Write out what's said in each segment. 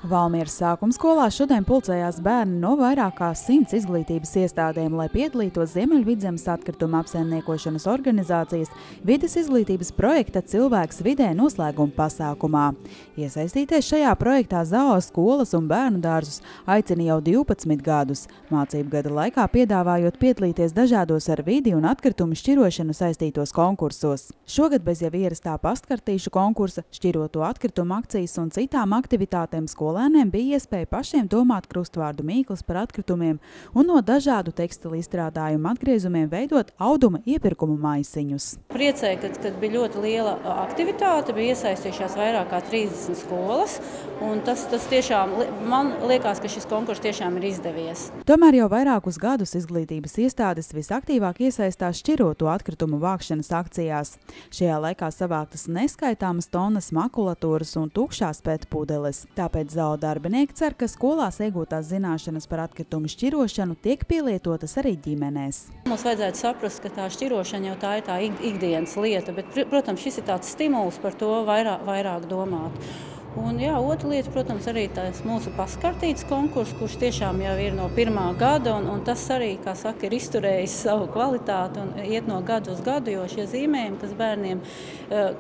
Valmieras sākumskolā šodien pulcējās bērni no vairāk kā 100 izglītības iestādēm, lai piedalītos Ziemeļvidzemes atkrituma apsaimniekošanas organizācijas vides izglītības projekta Cilvēks vidē noslēguma pasākumā. Iesaistīties šajā projektā ZAO skolas un bērnu dārzus aicina jau 12 gadus, mācību gada laikā piedāvājot piedalīties dažādos ar vidi un atkritumu šķirošanu saistītos konkursos. Šogad bez jau ierastā pastkartīšu konkursa, šķiroto atkritumu akcijas un citām aktivitātēm skolēniem bija iespēja pašiem domāt krustvārdu mīklas par atkritumiem un no dažādu tekstilu izstrādājumu atgriezumiem veidot auduma iepirkumu maisiņus. Priecēju, kad bija ļoti liela aktivitāte, bija iesaistījušās vairāk kā 30 skolas, un tas tiešām, man liekas, ka šis konkurss tiešām ir izdevies. Tomēr jau vairākus gadus izglītības iestādes visaktīvāk iesaistās šķiroto atkritumu vākšanas akcijās. Šajā laikā savāktas neskaitāmas tonnas makulatūras un tukšās pētpudeles. Tāpēc ZAO darbinieki cer, ka skolās iegūtās zināšanas par atkritumu šķirošanu tiek pielietotas arī ģimenēs. Mums vajadzētu saprast, ka tā šķirošana jau tā ir tā ikdienas lieta, bet, protams, šis ir tāds stimuls par to vairāk domāt. Un jā, otra lieta, protams, arī tās mūsu paskartītes konkurss, kurš tiešām jau ir no pirmā gada, un tas arī, kā saka, ir izturējis savu kvalitāti un iet no gada uz gadu, jo šie zīmējumi, kas bērniem,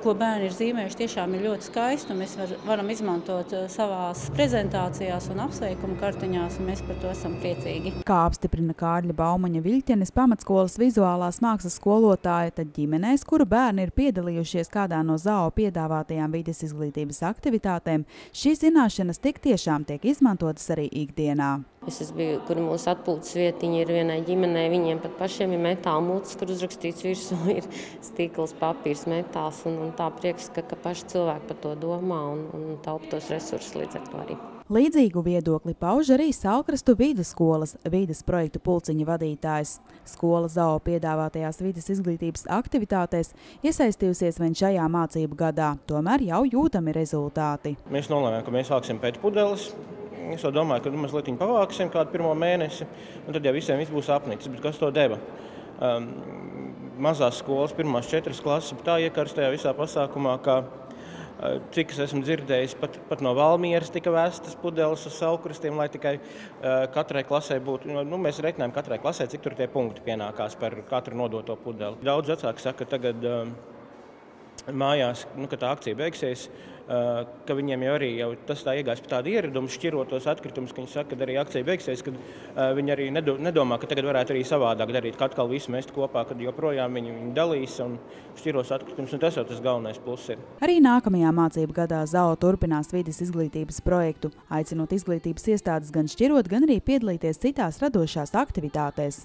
ko bērni ir zīmējuši, tiešām ir ļoti skaisti, un mēs varam izmantot savās prezentācijās un apsveikumu kartiņās, un mēs par to esam priecīgi. Kā apstiprina Kārļa Baumaņa Viļķenes pamatskolas vizuālās mākslas skolotāja, tad ģimenēs, kuru bērni ir piedalījušies kādā no ZAO piedāvātajām vides izglītības aktivitātēm, šīs zināšanas tiešām tiek izmantotas arī ikdienā. Es biju, kur mūsu atpūtas vietiņa ir vienai ģimenei, viņiem pat pašiem ir metāla mutes, kur uzrakstīts virsū ir stikls, papīrs, metāls, un tā prieks, ka paši cilvēki par to domā un taupa tos resursus līdz ar to arī. Līdzīgu viedokli pauž arī Salkrastu vidusskolas vides projektu pulciņa vadītājs. Skola ZAO piedāvātajās vides izglītības aktivitātēs iesaistījusies vien šajā mācību gadā, tomēr jau jūtami rezultāti. Mēs nolēmām, ka mēs vāksim pētpudeles. Es domāju, ka mazliet pavāksim kādu pirmo mēnesi, un tad jau visiem viss būs apnicis. Bet kas to deva? Mazās skolas, pirmās 4 klases, tā iekarstējā visā pasākumā, ka cik es esmu dzirdējis, pat no Valmieras tika vēstas pudeles uz Salkrastiem, lai tikai katrai klasē būtu. Mēs reiķinājām katrai klasē, cik tur tie punkti pienākās par katru nodoto pudeli. Daudz vecāki saka, ka tagad mājās, kad tā akcija beigsies, ka viņiem jau arī tas tā iegājis par tādu ieradumu šķirotos atkritumus, ka viņi saka, kad arī akcija beigsies, kad viņi arī nedomā, ka tagad varētu arī savādāk darīt, ka atkal visu mest kopā, kad joprojām viņi dalīs un šķiros atkritumus, un tas jau tas galvenais pluss ir. Arī nākamajā mācību gadā ZAO turpinās vides izglītības projektu, aicinot izglītības iestādes gan šķirot, gan arī piedalīties citās radošās aktivitātēs.